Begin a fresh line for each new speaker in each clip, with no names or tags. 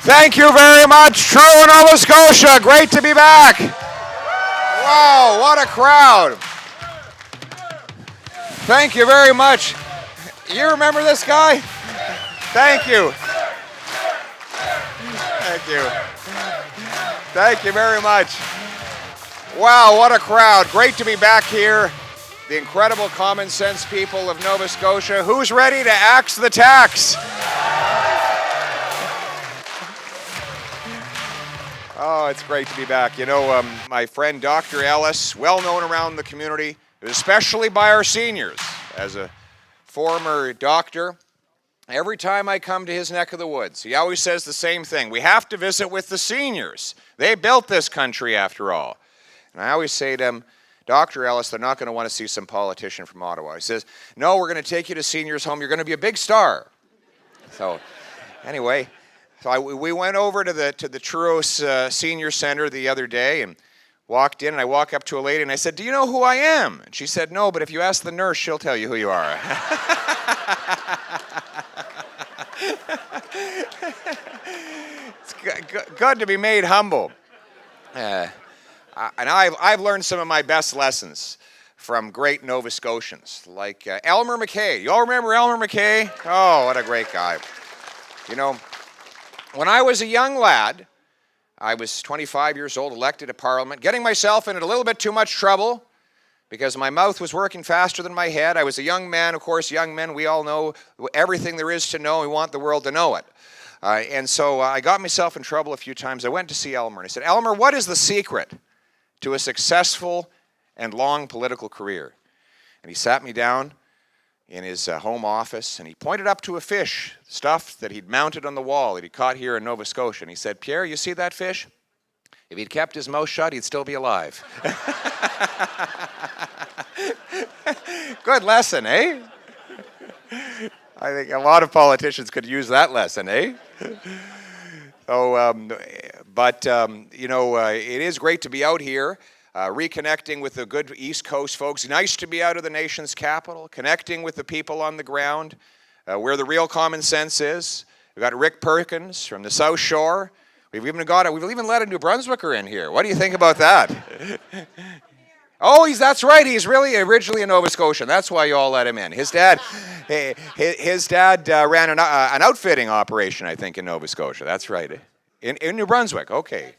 Thank you very much, Trudeau, Nova Scotia. Great to be back. Wow, what a crowd. Thank you very much. You remember this guy? Thank you. Thank you. Thank you very much. Wow, what a crowd. Great to be back here. The incredible common sense people of Nova Scotia. Who's ready to axe the tax? Oh, it's great to be back. You know, my friend Dr. Ellis, well known around the community, especially by our seniors. As a former doctor, every time I come to his neck of the woods, he always says the same thing. We have to visit with the seniors. They built this country after all. And I always say to him, Dr. Ellis, they're not going to want to see some politician from Ottawa. He says, no, we're going to take you to seniors' home. You're going to be a big star. So anyway, we went over to the Trudeau Senior Center the other day and walked in, and I walk up to a lady and I said, do you know who I am? And she said, no, but if you ask the nurse, she'll tell you who you are. It's good to be made humble. And I've learned some of my best lessons from great Nova Scotians, like Elmer McKay. You all remember Elmer McKay? Oh, what a great guy. You know, when I was a young lad, I was 25 years old, elected to Parliament, getting myself into a little bit too much trouble because my mouth was working faster than my head. I was a young man. Of course, young men, we all know everything there is to know. We want the world to know it. And so I got myself in trouble a few times. I went to see Elmer, and I said, Elmer, what is the secret to a successful and long political career? And he sat me down in his home office, and he pointed up to a fish stuffed that he'd mounted on the wall that he caught here in Nova Scotia. And he said, Pierre, you see that fish? If he'd kept his mouth shut, he'd still be alive. Good lesson, eh? I think a lot of politicians could use that lesson, eh? So, you know, it is great to be out here. Reconnecting with the good East Coast folks. Nice to be out of the nation's capital, connecting with the people on the ground, where the real common sense is. We've got Rick Perkins from the South Shore. We've even let a New Brunswicker in here. What do you think about that? Oh, that's right. He's really originally a Nova Scotian. That's why you all let him in. His dad ran an outfitting operation, I think, in Nova Scotia. That's right. In New Brunswick. Okay.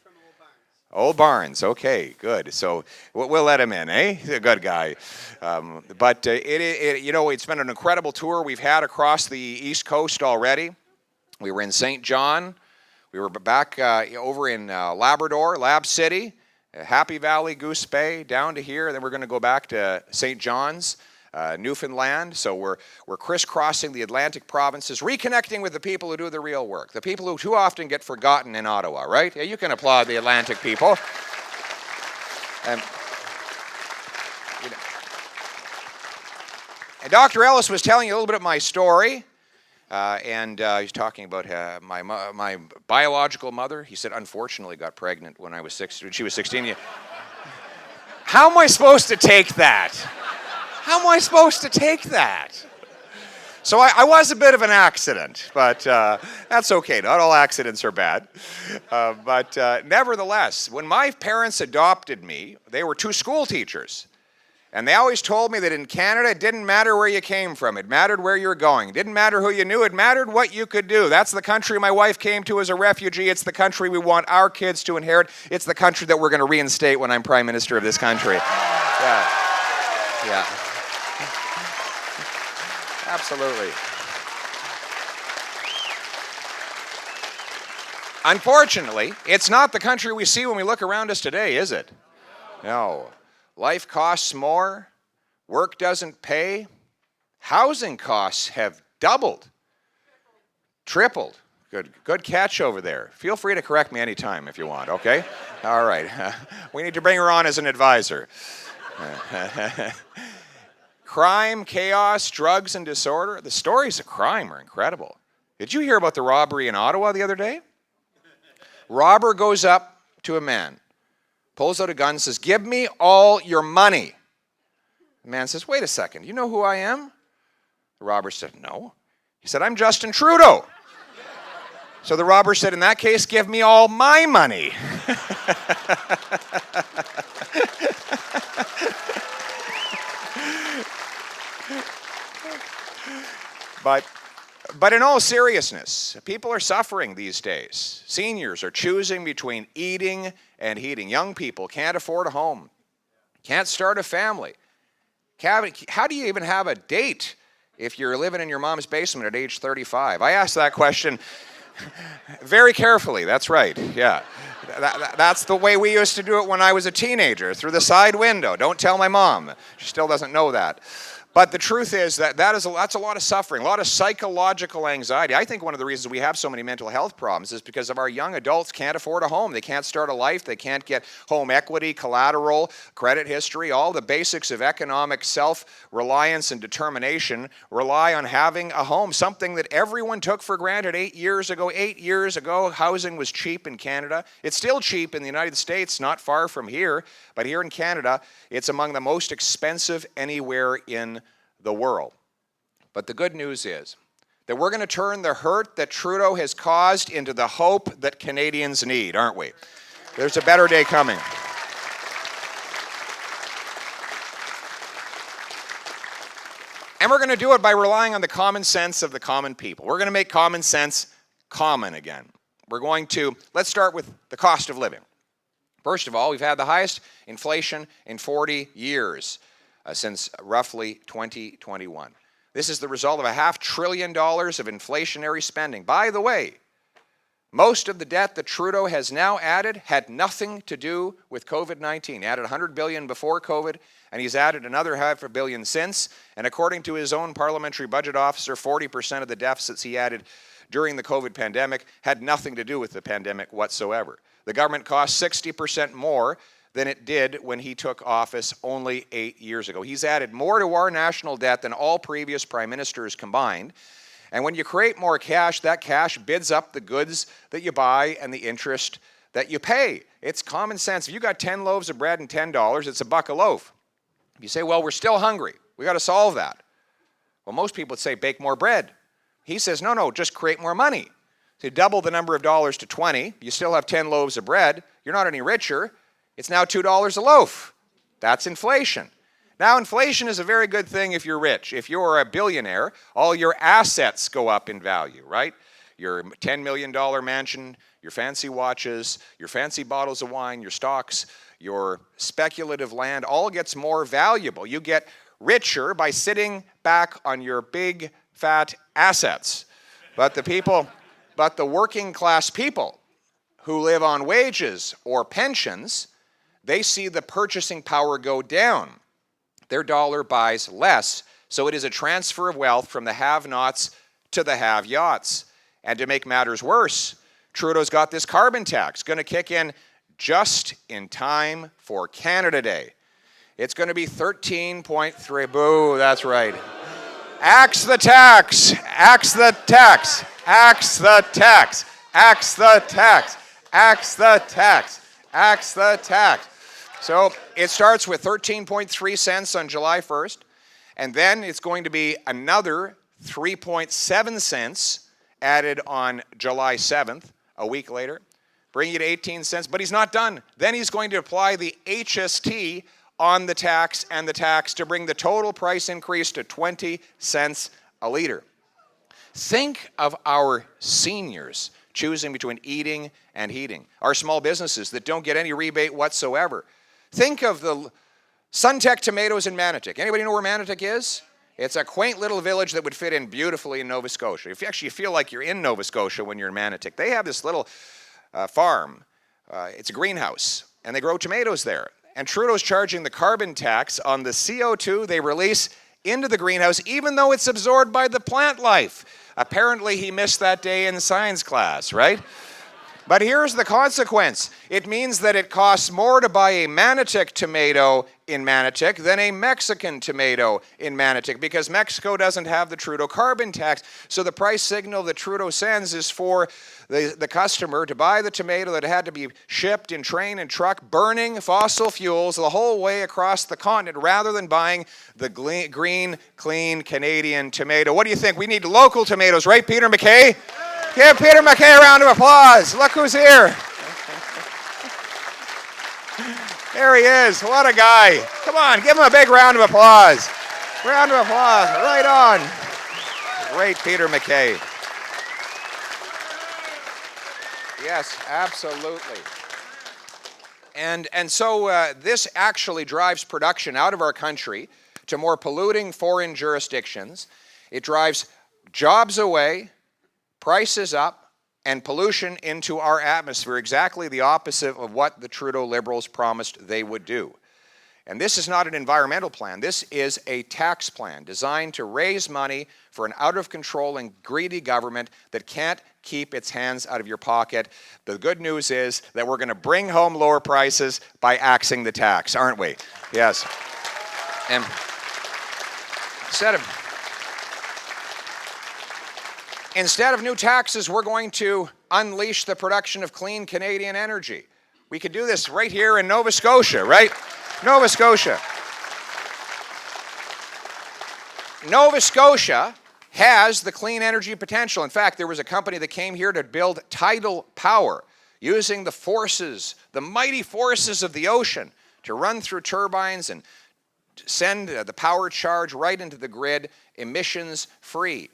Old Barnes, okay, good. So we'll let him in, eh? He's a good guy. You know, it's been an incredible tour we've had across the East Coast already. We were in St. John. We were back over in Labrador, Lab City, Happy Valley, Goose Bay, down to here. Then we're going to go back to St. John's, Newfoundland. So we're crisscrossing the Atlantic provinces, reconnecting with the people who do the real work, the people who too often get forgotten in Ottawa, right? Yeah, you can applaud the Atlantic people. And Dr. Ellis was telling you a little bit of my story, and he's talking about my biological mother. He said, unfortunately, got pregnant when I was 16. She was 16. How am I supposed to take that? How am I supposed to take that? So I was a bit of an accident, but that's okay. Not all accidents are bad. But nevertheless, when my parents adopted me, they were two school teachers. And they always told me that in Canada, it didn't matter where you came from. It mattered where you were going. It didn't matter who you knew. It mattered what you could do. That's the country my wife came to as a refugee. It's the country we want our kids to inherit. It's the country that we're going to reinstate when I'm Prime Minister of this country. Yeah. Absolutely. Unfortunately, it's not the country we see when we look around us today, is it? No. Life costs more. Work doesn't pay. Housing costs have doubled. Tripled. Good catch over there. Feel free to correct me anytime if you want, okay? All right. We need to bring her on as an advisor. Crime, chaos, drugs, and disorder. The stories of crime are incredible. Did you hear about the robbery in Ottawa the other day? Robber goes up to a man, pulls out a gun, and says, give me all your money. The man says, wait a second, you know who I am? The robber said, no. He said, I'm Justin Trudeau. So the robber said, in that case, give me all my money. But in all seriousness, people are suffering these days. Seniors are choosing between eating and heating. Young people can't afford a home, can't start a family. How do you even have a date if you're living in your mom's basement at age 35? I asked that question very carefully. That's right, yeah. That's the way we used to do it when I was a teenager, through the side window. Don't tell my mom. She still doesn't know that. But the truth is that's a lot of suffering, a lot of psychological anxiety. I think one of the reasons we have so many mental health problems is because of our young adults can't afford a home. They can't start a life. They can't get home equity, collateral, credit history. All the basics of economic self-reliance and determination rely on having a home, something that everyone took for granted 8 years ago. 8 years ago, housing was cheap in Canada. It's still cheap in the United States, not far from here. But here in Canada, it's among the most expensive anywhere in the world. But the good news is that we're going to turn the hurt that Trudeau has caused into the hope that Canadians need, aren't we? There's a better day coming. And we're going to do it by relying on the common sense of the common people. We're going to make common sense common again. Let's start with the cost of living. First of all, we've had the highest inflation in 40 years. Since roughly 2021. This is the result of $500 billion of inflationary spending. By the way, most of the debt that Trudeau has now added had nothing to do with COVID-19. He added $100 billion before COVID, and he's added another $500 million since. And according to his own parliamentary budget officer, 40% of the deficits he added during the COVID pandemic had nothing to do with the pandemic whatsoever. The government cost 60% more than it did when he took office only 8 years ago. He's added more to our national debt than all previous prime ministers combined. And when you create more cash, that cash bids up the goods that you buy and the interest that you pay. It's common sense. If you got 10 loaves of bread and $10, it's $1 a loaf. If you say, well, we're still hungry, we got to solve that. Well, most people would say, bake more bread. He says, no, just create more money. So you double the number of dollars to 20, you still have 10 loaves of bread, you're not any richer. It's now $2 a loaf. That's inflation. Now, inflation is a very good thing if you're rich. If you're a billionaire, all your assets go up in value, right? Your $10 million mansion, your fancy watches, your fancy bottles of wine, your stocks, your speculative land, all gets more valuable. You get richer by sitting back on your big, fat assets. But the working class people who live on wages or pensions, they see the purchasing power go down. Their dollar buys less, so it is a transfer of wealth from the have-nots to the have-yachts. And to make matters worse, Trudeau's got this carbon tax, going to kick in just in time for Canada Day. It's going to be 13.3, boo, that's right. Axe the tax, axe the tax, axe the tax, axe the tax, axe the tax, axe the tax. So it starts with 13.3 cents on July 1st, and then it's going to be another 3.7 cents added on July 7th, a week later, bringing you to 18 cents. But he's not done. Then he's going to apply the HST on the tax and the tax to bring the total price increase to 20 cents a liter. Think of our seniors choosing between eating and heating, our small businesses that don't get any rebate whatsoever. Think of the Suntech tomatoes in Manotick. Anybody know where Manotick is? It's a quaint little village that would fit in beautifully in Nova Scotia. If you actually feel like you're in Nova Scotia when you're in Manotick, they have this little farm. It's a greenhouse, and they grow tomatoes there. And Trudeau's charging the carbon tax on the CO2 they release into the greenhouse, even though it's absorbed by the plant life. Apparently, he missed that day in science class, right? But here's the consequence. It means that it costs more to buy a Manotick tomato in Manotick than a Mexican tomato in Manotick, because Mexico doesn't have the Trudeau carbon tax. So the price signal that Trudeau sends is for the customer to buy the tomato that had to be shipped in train and truck, burning fossil fuels the whole way across the continent, rather than buying the green, clean Canadian tomato. What do you think? We need local tomatoes, right, Peter MacKay? Give Peter MacKay a round of applause. Look who's here. There he is. What a guy. Come on, give him a big round of applause. Round of applause. Right on. Great Peter MacKay. Yes, absolutely. And so this actually drives production out of our country to more polluting foreign jurisdictions. It drives jobs away, prices up, and pollution into our atmosphere, exactly the opposite of what the Trudeau Liberals promised they would do. And this is not an environmental plan. This is a tax plan designed to raise money for an out-of-control and greedy government that can't keep its hands out of your pocket. The good news is that we're going to bring home lower prices by axing the tax, aren't we? Yes. And instead of new taxes, we're going to unleash the production of clean Canadian energy. We could do this right here in Nova Scotia, right? Nova Scotia. Nova Scotia has the clean energy potential. In fact, there was a company that came here to build tidal power using the forces, the mighty forces of the ocean to run through turbines and send the power charge right into the grid, emissions free.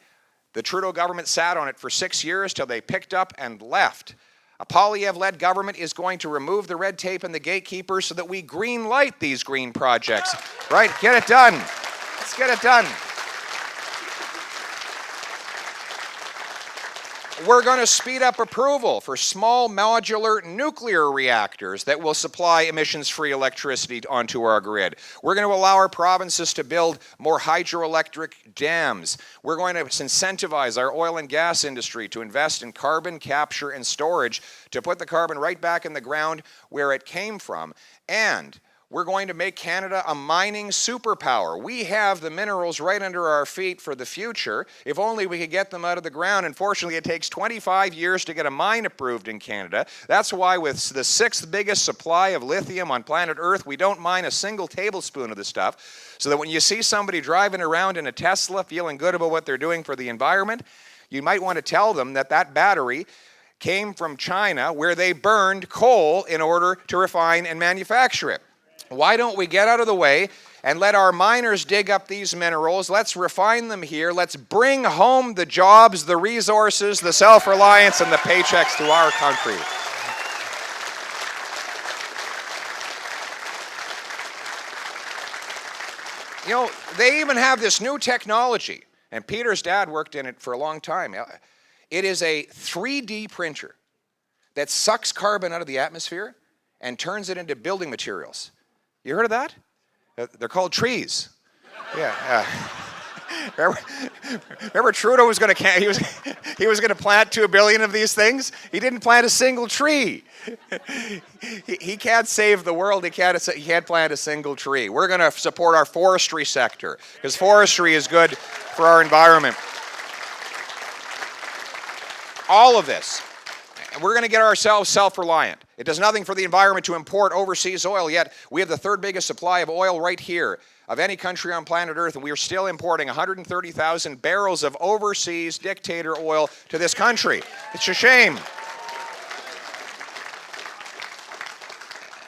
The Trudeau government sat on it for 6 years till they picked up and left. A Poilievre-led government is going to remove the red tape and the gatekeepers so that we green light these green projects. Right? Get it done. Let's get it done. We're going to speed up approval for small modular nuclear reactors that will supply emissions-free electricity onto our grid. We're going to allow our provinces to build more hydroelectric dams. We're going to incentivize our oil and gas industry to invest in carbon capture and storage to put the carbon right back in the ground where it came from. And we're going to make Canada a mining superpower. We have the minerals right under our feet for the future. If only we could get them out of the ground. Unfortunately, it takes 25 years to get a mine approved in Canada. That's why with the 6th biggest supply of lithium on planet Earth, we don't mine a single tablespoon of the stuff. So that when you see somebody driving around in a Tesla feeling good about what they're doing for the environment, you might want to tell them that that battery came from China where they burned coal in order to refine and manufacture it. Why don't we get out of the way and let our miners dig up these minerals? Let's refine them here. Let's bring home the jobs, the resources, the self-reliance, and the paychecks to our country. You know, they even have this new technology, and Peter's dad worked in it for a long time. It is a 3D printer that sucks carbon out of the atmosphere and turns it into building materials. You heard of that? They're called trees. Yeah. Remember Trudeau was going to he was going to plant 2 billion of these things? He didn't plant a single tree. He can't save the world. He can't plant a single tree. We're going to support our forestry sector because forestry is good for our environment. All of this. And we're going to get ourselves self-reliant. It does nothing for the environment to import overseas oil, yet we have the 3rd biggest supply of oil right here of any country on planet Earth, and we are still importing 130,000 barrels of overseas dictator oil to this country. It's a shame.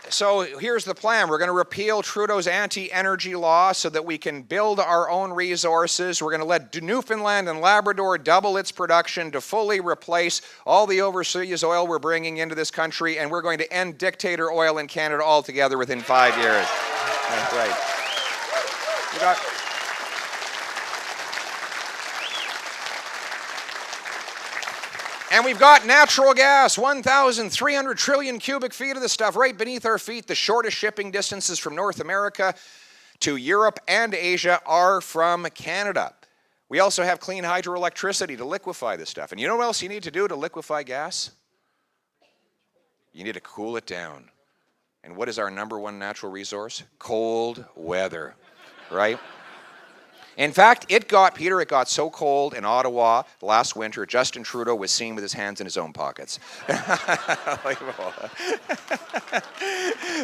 So here's the plan. We're going to repeal Trudeau's anti-energy law so that we can build our own resources. We're going to let Newfoundland and Labrador double its production to fully replace all the overseas oil we're bringing into this country, and we're going to end dictator oil in Canada altogether within 5 years. That's right. And we've got natural gas, 1,300 trillion cubic feet of this stuff right beneath our feet. The shortest shipping distances from North America to Europe and Asia are from Canada. We also have clean hydroelectricity to liquefy this stuff. And you know what else you need to do to liquefy gas? You need to cool it down. And what is our #1 natural resource? Cold weather, right? In fact, it got so cold in Ottawa last winter, Justin Trudeau was seen with his hands in his own pockets.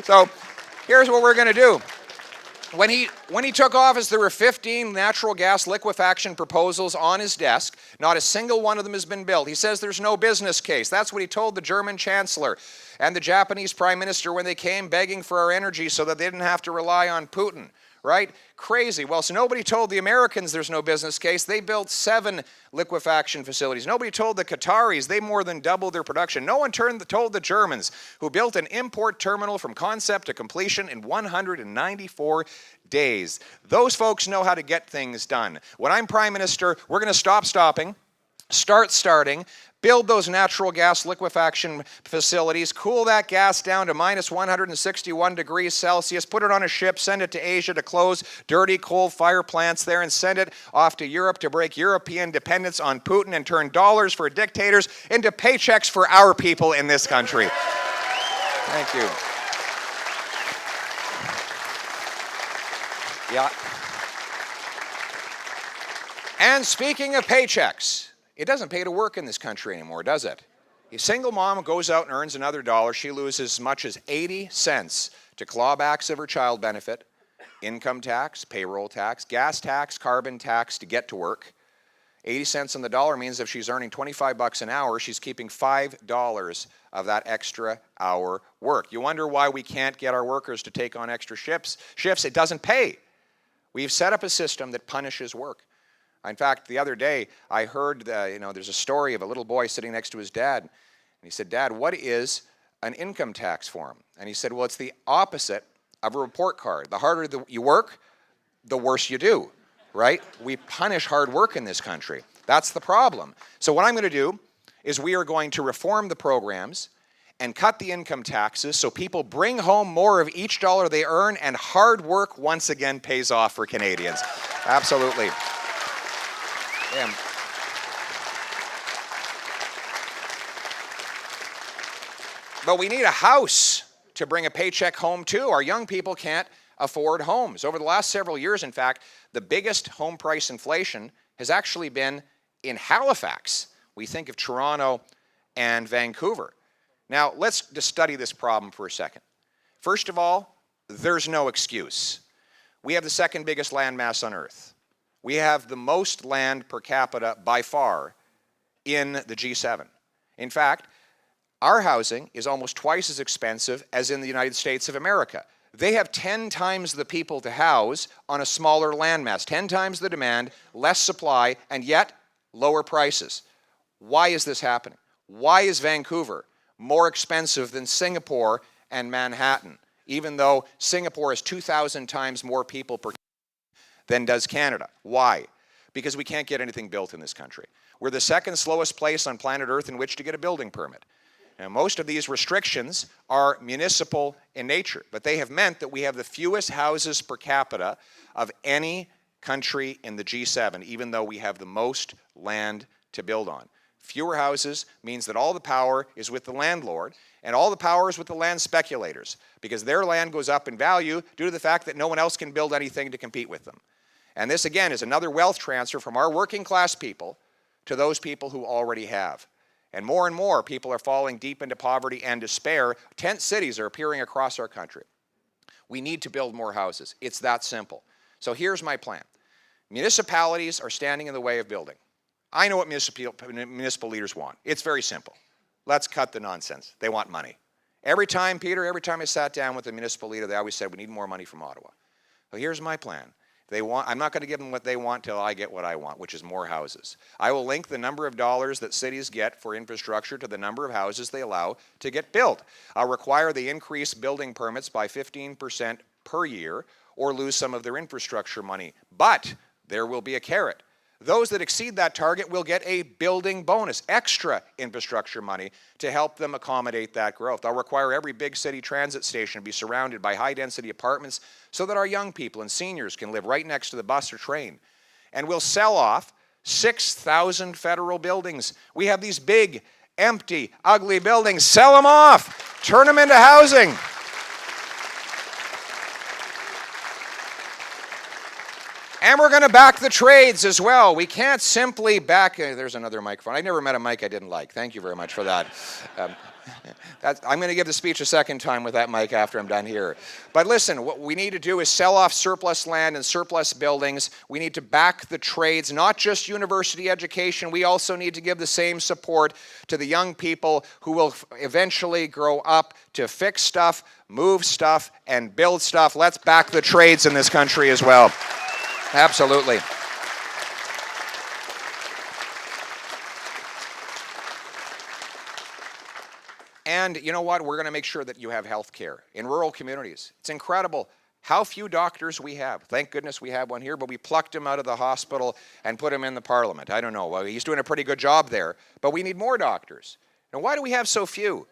So here's what we're going to do. When he took office, there were 15 natural gas liquefaction proposals on his desk. Not a single one of them has been built. He says there's no business case. That's what he told the German Chancellor and the Japanese Prime Minister when they came begging for our energy so that they didn't have to rely on Putin, right? Crazy. Well, so nobody told the Americans there's no business case. They built 7 liquefaction facilities. Nobody told the Qataris. They more than doubled their production. No one told the Germans, who built an import terminal from concept to completion in 194 days. Those folks know how to get things done. When I'm Prime Minister, we're going to stop stopping, start starting, build those natural gas liquefaction facilities, cool that gas down to minus 161 degrees Celsius, put it on a ship, send it to Asia to close dirty coal-fired plants there, and send it off to Europe to break European dependence on Putin and turn dollars for dictators into paychecks for our people in this country. Thank you. Yeah. And speaking of paychecks, it doesn't pay to work in this country anymore, does it? A single mom goes out and earns another dollar. She loses as much as 80 cents to clawbacks of her child benefit, income tax, payroll tax, gas tax, carbon tax to get to work. 80 cents on the dollar means if she's earning 25 bucks an hour, she's keeping $5 of that extra hour work. You wonder why we can't get our workers to take on extra shifts. It doesn't pay. We've set up a system that punishes work. In fact, the other day, I heard, there's a story of a little boy sitting next to his dad. And he said, "Dad, what is an income tax form?" And he said, "Well, it's the opposite of a report card. The harder you work, the worse you do, right? We punish hard work in this country. That's the problem. So what I'm going to do is we are going to reform the programs and cut the income taxes so people bring home more of each dollar they earn, and hard work once again pays off for Canadians." Absolutely. Yeah. But we need a house to bring a paycheck home to. Our young people can't afford homes. Over the last several years, in fact, the biggest home price inflation has actually been in Halifax. We think of Toronto and Vancouver. Now, let's just study this problem for a second. First of all, there's no excuse. We have the second biggest landmass on Earth. We have the most land per capita by far in the G7. In fact, our housing is almost twice as expensive as in the United States of America. They have 10 times the people to house on a smaller landmass, 10 times the demand, less supply, and yet lower prices. Why is this happening? Why is Vancouver more expensive than Singapore and Manhattan, even though Singapore has 2,000 times more people per capita than does Canada? Why? Because we can't get anything built in this country. We're the second slowest place on planet Earth in which to get a building permit. Now, most of these restrictions are municipal in nature, but they have meant that we have the fewest houses per capita of any country in the G7, even though we have the most land to build on. Fewer houses means that all the power is with the landlord, and all the power is with the land speculators, because their land goes up in value due to the fact that no one else can build anything to compete with them. And this, again, is another wealth transfer from our working class people to those people who already have. And more people are falling deep into poverty and despair. Tent cities are appearing across our country. We need to build more houses. It's that simple. So here's my plan. Municipalities are standing in the way of building. I know what municipal leaders want. It's very simple. Let's cut the nonsense. They want money. Every time I sat down with a municipal leader, they always said, we need more money from Ottawa. Well, here's my plan. I'm not going to give them what they want till I get what I want, which is more houses. I will link the number of dollars that cities get for infrastructure to the number of houses they allow to get built. I'll require they increase building permits by 15% per year or lose some of their infrastructure money. But there will be a carrot. Those that exceed that target will get a building bonus, extra infrastructure money to help them accommodate that growth. I'll require every big city transit station to be surrounded by high-density apartments so that our young people and seniors can live right next to the bus or train. And we'll sell off 6,000 federal buildings. We have these big, empty, ugly buildings. Sell them off. Turn them into housing. And we're going to back the trades as well. We can't simply back... there's another microphone. I never met a mic I didn't like. Thank you very much for that. I'm going to give the speech a second time with that mic after I'm done here. But listen, what we need to do is sell off surplus land and surplus buildings. We need to back the trades, not just university education. We also need to give the same support to the young people who will eventually grow up to fix stuff, move stuff, and build stuff. Let's back the trades in this country as well. Absolutely. And you know what? We're going to make sure that you have health care in rural communities. It's incredible how few doctors we have. Thank goodness we have one here, but we plucked him out of the hospital and put him in the parliament. I don't know. Well, he's doing a pretty good job there, but we need more doctors. Now, why do we have so few?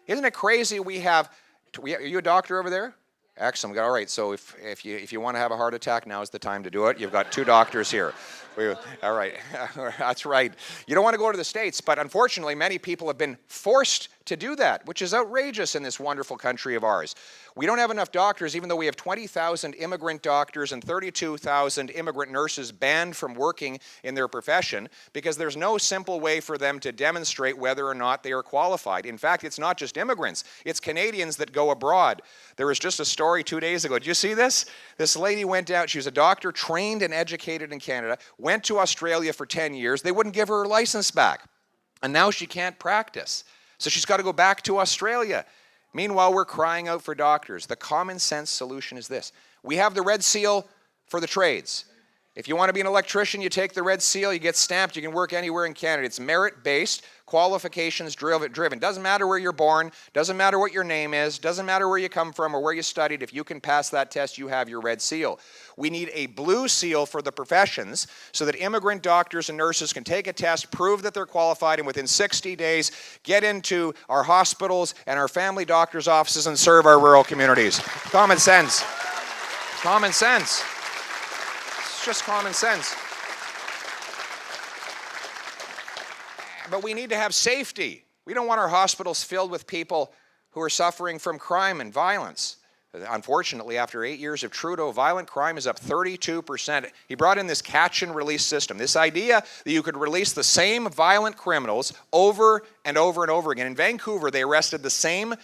Isn't it crazy we have... Are you a doctor over there? Excellent. All right, so if you want to have a heart attack, now is the time to do it. You've got 2 doctors here. All right, that's right. You don't want to go to the States, but unfortunately, many people have been forced to do that, which is outrageous in this wonderful country of ours. We don't have enough doctors, even though we have 20,000 immigrant doctors and 32,000 immigrant nurses banned from working in their profession because there's no simple way for them to demonstrate whether or not they are qualified. In fact, it's not just immigrants, it's Canadians that go abroad. There was just a story 2 days ago. Did you see this? This lady went out, she was a doctor, trained and educated in Canada, went to Australia for 10 years. They wouldn't give her her license back. And now she can't practice. So she's got to go back to Australia. Meanwhile, we're crying out for doctors. The common sense solution is this. We have the red seal for the trades. If you want to be an electrician, you take the red seal, you get stamped, you can work anywhere in Canada. It's merit-based, qualifications driven. Doesn't matter where you're born, doesn't matter what your name is, doesn't matter where you come from or where you studied. If you can pass that test, you have your red seal. We need a blue seal for the professions so that immigrant doctors and nurses can take a test, prove that they're qualified, and within 60 days get into our hospitals and our family doctors' offices and serve our rural communities. Common sense. Common sense. It's just common sense. But we need to have safety. We don't want our hospitals filled with people who are suffering from crime and violence. Unfortunately, after 8 years of Trudeau, violent crime is up 32%. He brought in this catch and release system, this idea that you could release the same violent criminals over and over and over again. In Vancouver, they arrested the same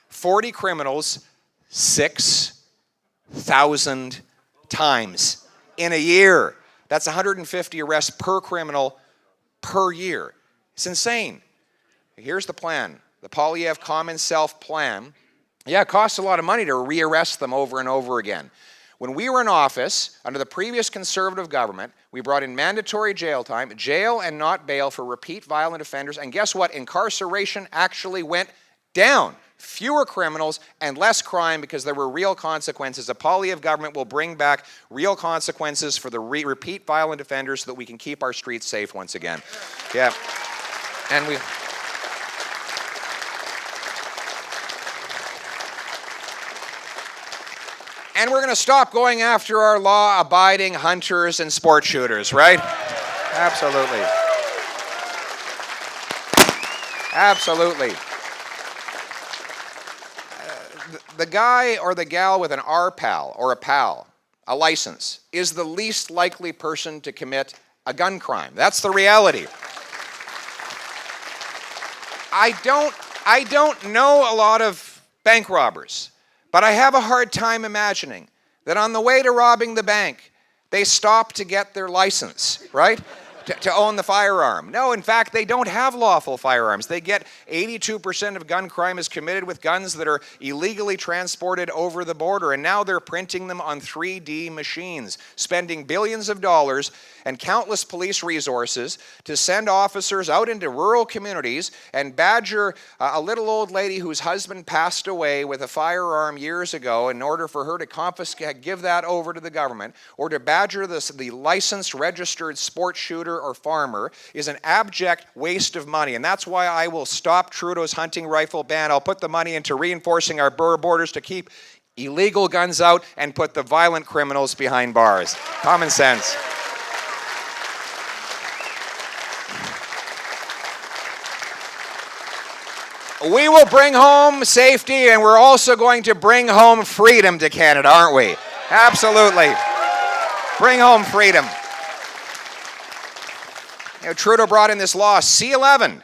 40 criminals 6,000 times in a year. That's 150 arrests per criminal per year. It's insane. Here's the plan. The Poilievre Common Self Plan. Yeah, it costs a lot of money to rearrest them over and over again. When we were in office, under the previous Conservative government, we brought in mandatory jail time, jail and not bail for repeat violent offenders, and guess what? Incarceration actually went down. Fewer criminals and less crime because there were real consequences. The Poilievre government will bring back real consequences for the repeat violent offenders so that we can keep our streets safe once again. Yeah. And we... And we're going to stop going after our law-abiding hunters and sport shooters, right? Absolutely. Absolutely. The guy or the gal with an RPAL or a PAL, a license, is the least likely person to commit a gun crime. That's the reality. I don't know a lot of bank robbers. But I have a hard time imagining that on the way to robbing the bank, they stop to get their license, right? To own the firearm. No, in fact, they don't have lawful firearms. They get 82% of gun crime is committed with guns that are illegally transported over the border, and now they're printing them on 3D machines, spending billions of dollars and countless police resources to send officers out into rural communities and badger a little old lady whose husband passed away with a firearm years ago in order for her to confiscate, give that over to the government, or to badger the licensed, registered sports shooter or farmer is an abject waste of money. And that's why I will stop Trudeau's hunting rifle ban. I'll put the money into reinforcing our borders to keep illegal guns out and put the violent criminals behind bars. Common sense. We will bring home safety, and we're also going to bring home freedom to Canada, aren't we? Absolutely. Bring home freedom. Trudeau brought in this law, C-11,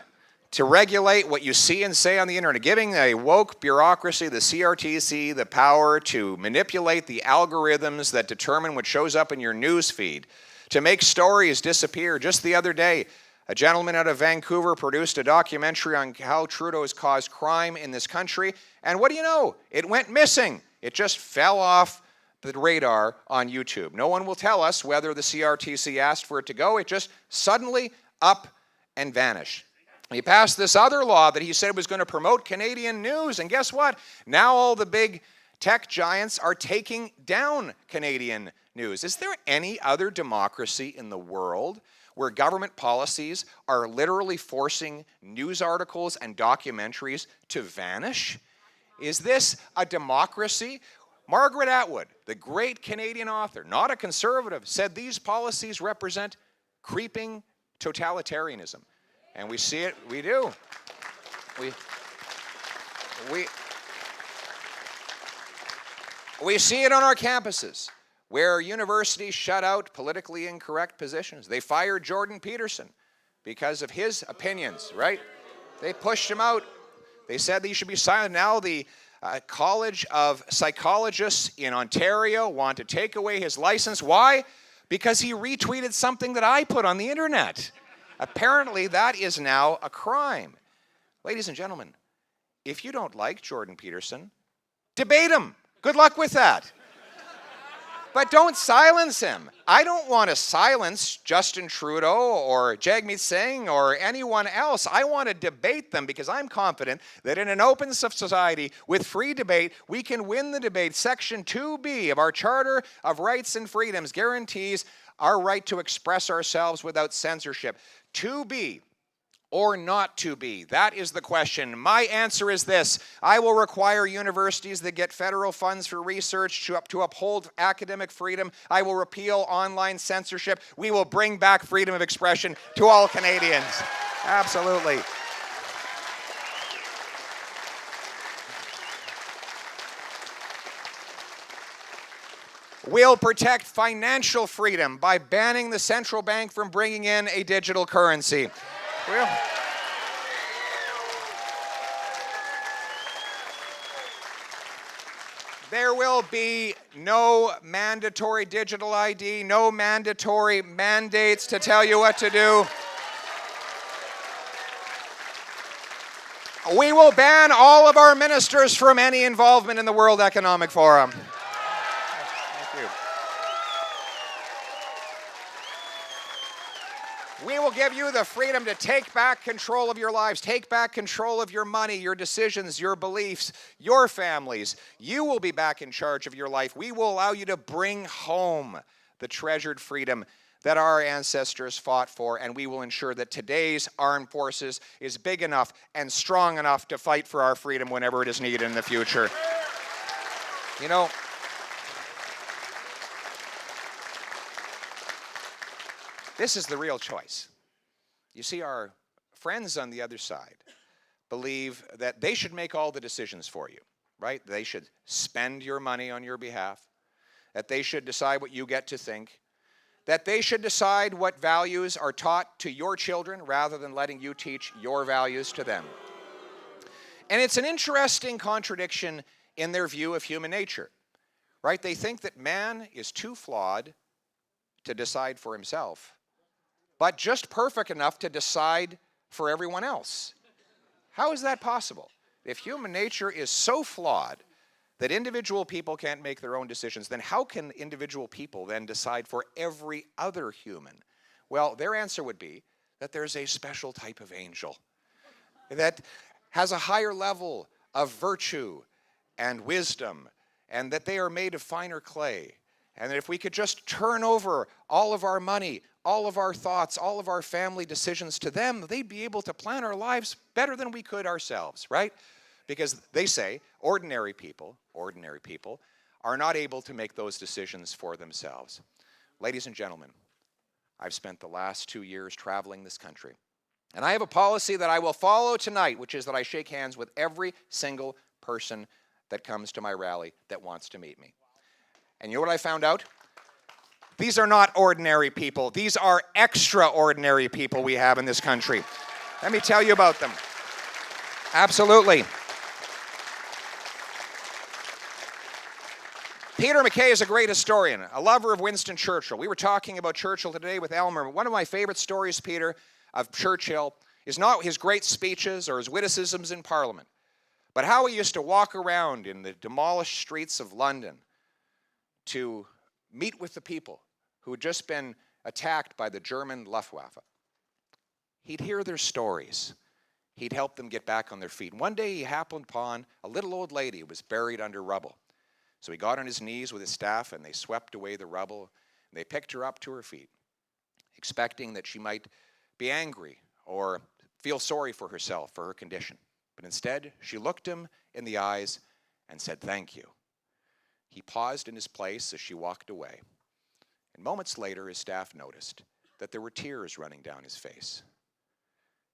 to regulate what you see and say on the internet, giving a woke bureaucracy, the CRTC, the power to manipulate the algorithms that determine what shows up in your news feed, to make stories disappear. Just the other day, a gentleman out of Vancouver produced a documentary on how Trudeau has caused crime in this country, and what do you know? It went missing. It just fell off the radar on YouTube. No one will tell us whether the CRTC asked for it to go. It just suddenly up and vanished. He passed this other law that he said was going to promote Canadian news, and guess what? Now all the big tech giants are taking down Canadian news. Is there any other democracy in the world where government policies are literally forcing news articles and documentaries to vanish? Is this a democracy? Margaret Atwood, the great Canadian author, not a conservative, said these policies represent creeping totalitarianism. And we see it, we do. We see it on our campuses, where universities shut out politically incorrect positions. They fired Jordan Peterson because of his opinions, right? They pushed him out. They said that he should be silent. Now the College of Psychologists in Ontario want to take away his license. Why? Because he retweeted something that I put on the internet. Apparently, that is now a crime. Ladies and gentlemen, if you don't like Jordan Peterson, debate him. Good luck with that. But don't silence him. I don't want to silence Justin Trudeau or Jagmeet Singh or anyone else. I want to debate them because I'm confident that in an open society with free debate, we can win the debate. Section 2B of our Charter of Rights and Freedoms guarantees our right to express ourselves without censorship. To be or not to be? That is the question. My answer is this. I will require universities that get federal funds for research to uphold academic freedom. I will repeal online censorship. We will bring back freedom of expression to all Canadians. Absolutely. We'll protect financial freedom by banning the central bank from bringing in a digital currency. There will be no mandatory digital ID, no mandatory mandates to tell you what to do. We will ban all of our ministers from any involvement in the World Economic Forum. We will give you the freedom to take back control of your lives, take back control of your money, your decisions, your beliefs, your families. You will be back in charge of your life. We will allow you to bring home the treasured freedom that our ancestors fought for, and we will ensure that today's armed forces is big enough and strong enough to fight for our freedom whenever it is needed in the future. You know, this is the real choice. You see, our friends on the other side believe that they should make all the decisions for you, right? They should spend your money on your behalf, that they should decide what you get to think, that they should decide what values are taught to your children rather than letting you teach your values to them. And it's an interesting contradiction in their view of human nature, right? They think that man is too flawed to decide for himself, but just perfect enough to decide for everyone else. How is that possible? If human nature is so flawed that individual people can't make their own decisions, then how can individual people then decide for every other human? Well, their answer would be that there's a special type of angel that has a higher level of virtue and wisdom, and that they are made of finer clay. And that if we could just turn over all of our money, all of our thoughts, all of our family decisions to them, they'd be able to plan our lives better than we could ourselves, right? Because they say ordinary people are not able to make those decisions for themselves. Ladies and gentlemen, I've spent the last 2 years traveling this country. And I have a policy that I will follow tonight, which is that I shake hands with every single person that comes to my rally that wants to meet me. And you know what I found out? These are not ordinary people. These are extraordinary people we have in this country. Let me tell you about them. Absolutely. Peter MacKay is a great historian, a lover of Winston Churchill. We were talking about Churchill today with Elmer. One of my favorite stories, Peter, of Churchill is not his great speeches or his witticisms in Parliament, but how he used to walk around in the demolished streets of London to meet with the people who had just been attacked by the German Luftwaffe. He'd hear their stories. He'd help them get back on their feet. And one day he happened upon a little old lady who was buried under rubble. So he got on his knees with his staff and they swept away the rubble. And they picked her up to her feet, expecting that she might be angry or feel sorry for herself, for her condition. But instead, she looked him in the eyes and said, "Thank you." He paused in his place as she walked away. And moments later, his staff noticed that there were tears running down his face.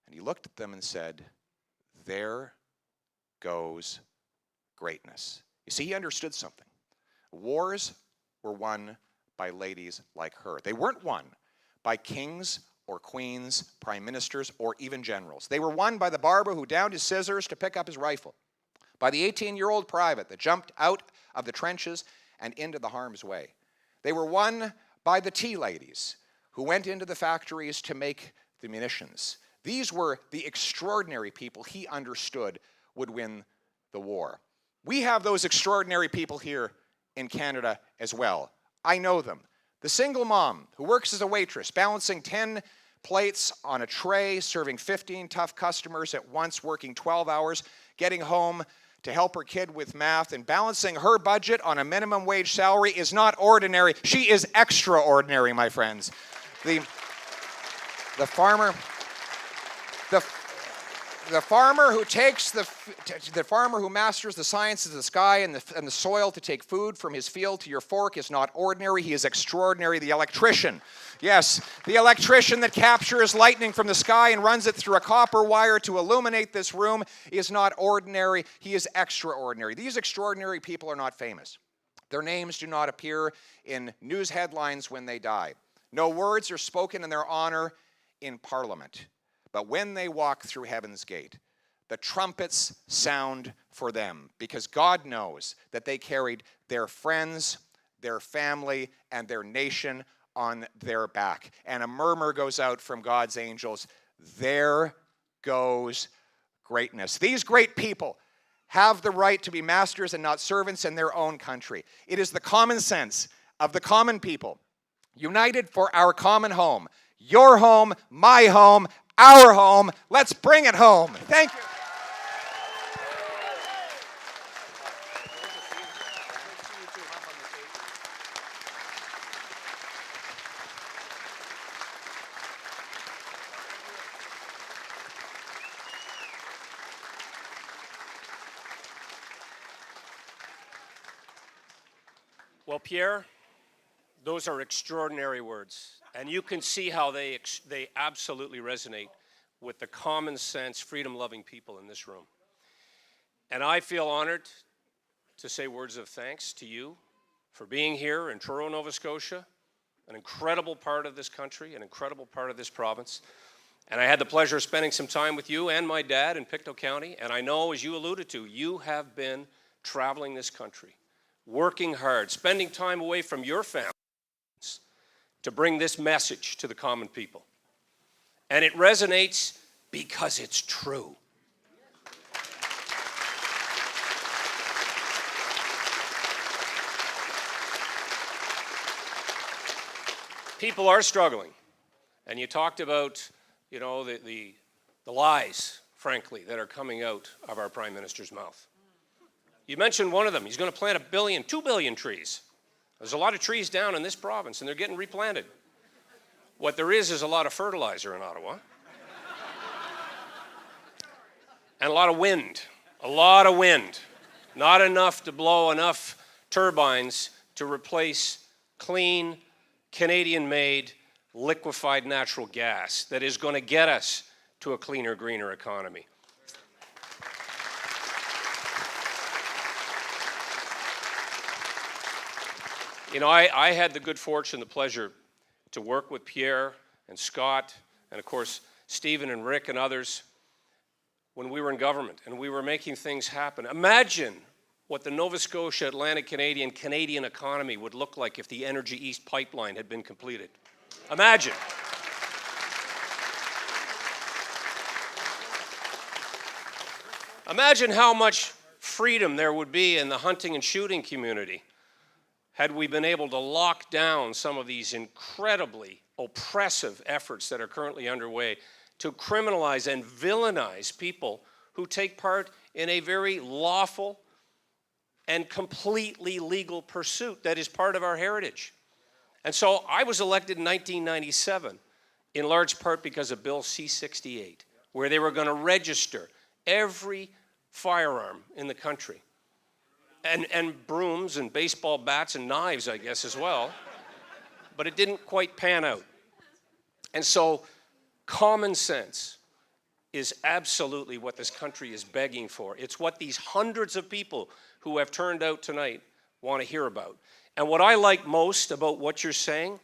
And he looked at them and said, "There goes greatness." You see, he understood something. Wars were won by ladies like her. They weren't won by kings or queens, prime ministers, or even generals. They were won by the barber who downed his scissors to pick up his rifle, by the 18-year-old private that jumped out of the trenches and into the harm's way. They were won by the tea ladies who went into the factories to make the munitions. These were the extraordinary people he understood would win the war. We have those extraordinary people here in Canada as well. I know them. The single mom who works as a waitress, balancing 10 plates on a tray, serving 15 tough customers at once, working 12 hours, getting home to help her kid with math, and balancing her budget on a minimum wage salary is not ordinary. She is extraordinary, my friends. The farmer who masters the sciences of the sky and the soil to take food from his field to your fork is not ordinary. He is extraordinary. The electrician, yes, the electrician that captures lightning from the sky and runs it through a copper wire to illuminate this room is not ordinary. He is extraordinary. These extraordinary people are not famous. Their names do not appear in news headlines when they die. No words are spoken in their honor in Parliament. But when they walk through heaven's gate, the trumpets sound for them, because God knows that they carried their friends, their family, and their nation on their back. And a murmur goes out from God's angels, "There goes greatness." These great people have the right to be masters and not servants in their own country. It is the common sense of the common people, united for our common home. Your home, my home, our home. Let's bring it home. Thank you.
Well, Pierre, those are extraordinary words. And you can see how they absolutely resonate with the common sense, freedom-loving people in this room. And I feel honored to say words of thanks to you for being here in Truro, Nova Scotia, an incredible part of this country, an incredible part of this province. And I had the pleasure of spending some time with you and my dad in Pictou County. And I know, as you alluded to, you have been traveling this country, working hard, spending time away from your family, to bring this message to the common people. And it resonates because it's true. People are struggling. And you talked about, you know, the lies, frankly, that are coming out of our Prime Minister's mouth. You mentioned one of them. He's going to plant 2 billion trees. There's a lot of trees down in this province, and they're getting replanted. What there is a lot of fertilizer in Ottawa. And a lot of wind. A lot of wind. Not enough to blow enough turbines to replace clean, Canadian-made, liquefied natural gas that is going to get us to a cleaner, greener economy. You know, I had the good fortune, the pleasure to work with Pierre and Scott and, of course, Stephen and Rick and others when we were in government and we were making things happen. Imagine what the Nova Scotia, Atlantic Canadian economy would look like if the Energy East pipeline had been completed. Imagine. Imagine how much freedom there would be in the hunting and shooting community had we been able to lock down some of these incredibly oppressive efforts that are currently underway to criminalize and villainize people who take part in a very lawful and completely legal pursuit that is part of our heritage. And so I was elected in 1997, in large part because of Bill C-68, where they were going to register every firearm in the country. And brooms and baseball bats and knives, I guess, as well. But it didn't quite pan out. And so common sense is absolutely what this country is begging for. It's what these hundreds of people who have turned out tonight want to hear about. And what I like most about what you're saying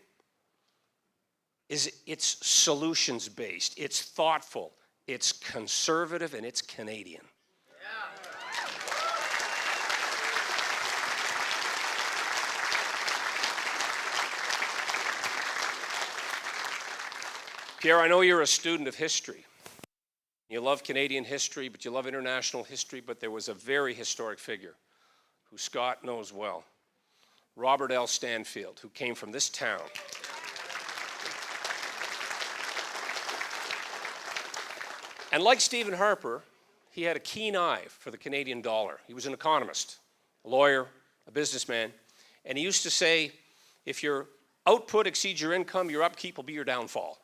is it's solutions-based, it's thoughtful, it's conservative, and it's Canadian. Pierre, I know you're a student of history. You love Canadian history, but you love international history, but there was a very historic figure who Scott knows well, Robert L. Stanfield, who came from this town. And like Stephen Harper, he had a keen eye for the Canadian dollar. He was an economist, a lawyer, a businessman, and he used to say, if your output exceeds your income, your upkeep will be your downfall.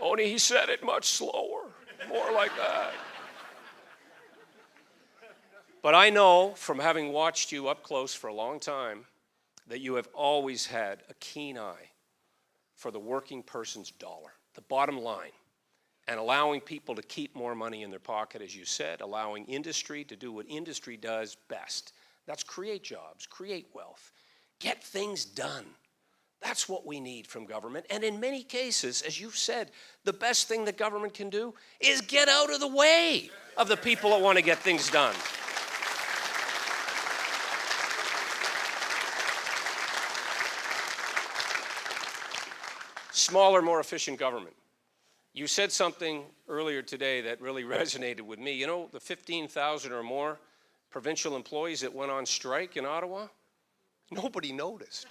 Only he said it much slower, more like that. But I know from having watched you up close for a long time that you have always had a keen eye for the working person's dollar, the bottom line, and allowing people to keep more money in their pocket, as you said, allowing industry to do what industry does best. That's create jobs, create wealth, get things done. That's what we need from government. And in many cases, as you've said, the best thing that government can do is get out of the way of the people that want to get things done. Smaller, more efficient government. You said something earlier today that really resonated with me. You know, the 15,000 or more provincial employees that went on strike in Ottawa? Nobody noticed.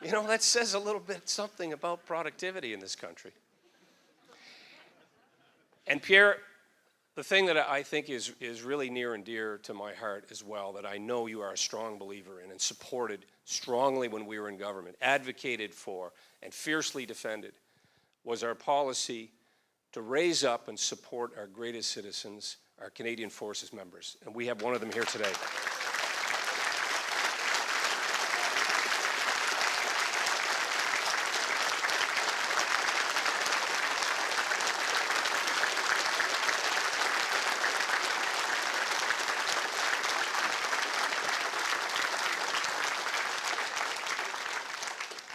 You know, that says a little bit something about productivity in this country. And Pierre, the thing that I think is really near and dear to my heart as well, that I know you are a strong believer in and supported strongly when we were in government, advocated for and fiercely defended, was our policy to raise up and support our greatest citizens, our Canadian Forces members. And we have one of them here today.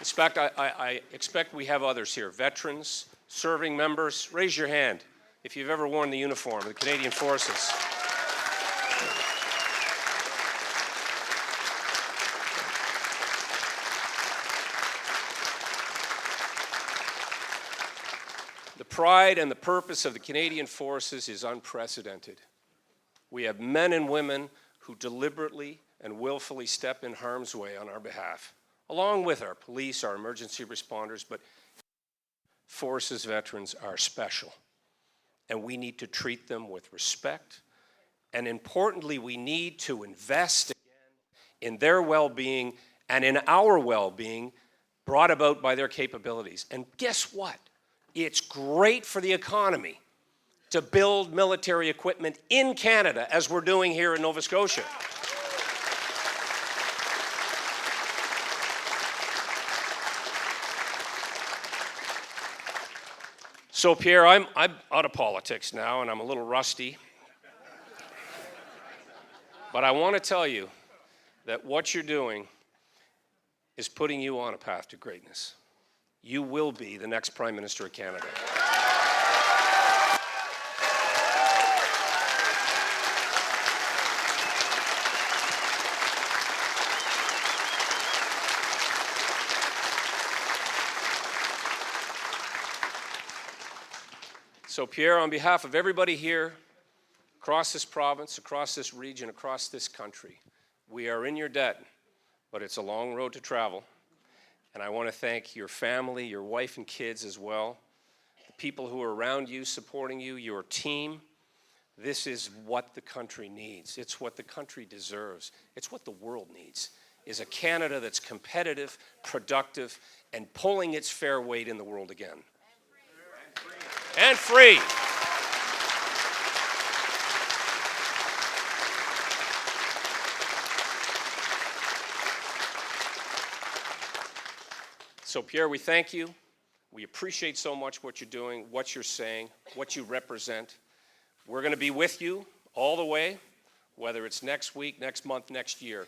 In fact, I expect we have others here, veterans, serving members. Raise your hand if you've ever worn the uniform of the Canadian Forces. The pride and the purpose of the Canadian Forces is unprecedented. We have men and women who deliberately and willfully step in harm's way on our behalf, along with our police, our emergency responders, but Forces veterans are special. And we need to treat them with respect. And importantly, we need to invest again in their well-being and in our well-being brought about by their capabilities. And guess what? It's great for the economy to build military equipment in Canada, as we're doing here in Nova Scotia. So, Pierre, I'm out of politics now, and I'm a little rusty. But I want to tell you that what you're doing is putting you on a path to greatness. You will be the next Prime Minister of Canada. So Pierre, on behalf of everybody here, across this province, across this region, across this country, we are in your debt, but it's a long road to travel. And I want to thank your family, your wife and kids as well, the people who are around you, supporting you, your team. This is what the country needs. It's what the country deserves. It's what the world needs, is a Canada that's competitive, productive, and pulling its fair weight in the world again. And free. So Pierre, we thank you. We appreciate so much what you're doing, what you're saying, what you represent. We're going to be with you all the way, whether it's next week, next month, next year.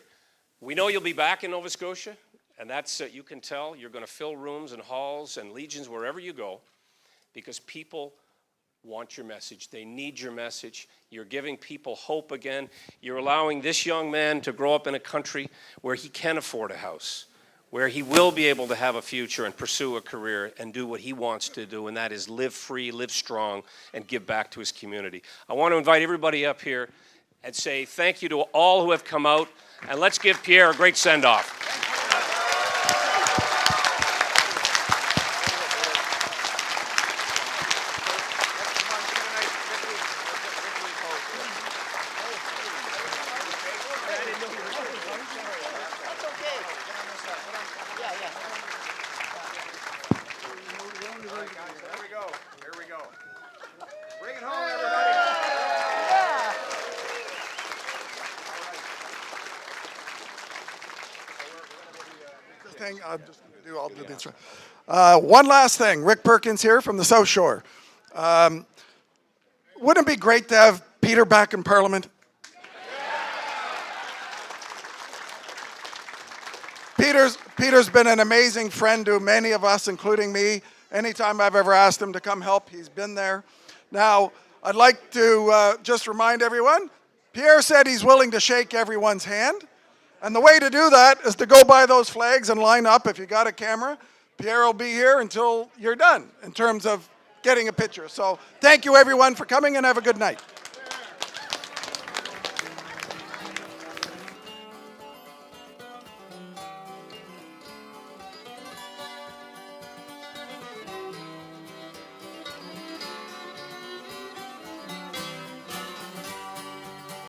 We know you'll be back in Nova Scotia, and that's, you can tell, you're going to fill rooms and halls and legions wherever you go, because people want your message. They need your message. You're giving people hope again. You're allowing this young man to grow up in a country where he can afford a house, where he will be able to have a future and pursue a career and do what he wants to do, and that is live free, live strong, and give back to his community. I want to invite everybody up here and say thank you to all who have come out, and let's give Pierre a great send-off.
I'll do this. One last thing. Rick Perkins here from the South Shore. Wouldn't it be great to have Peter back in Parliament? Peter's been an amazing friend to many of us, including me. Anytime I've ever asked him to come help, he's been there. Now, I'd like to just remind everyone, Pierre said he's willing to shake everyone's hand. And the way to do that is to go by those flags and line up. If you got a camera, Pierre will be here until you're done in terms of getting a picture. So thank you, everyone, for coming, and have a good night.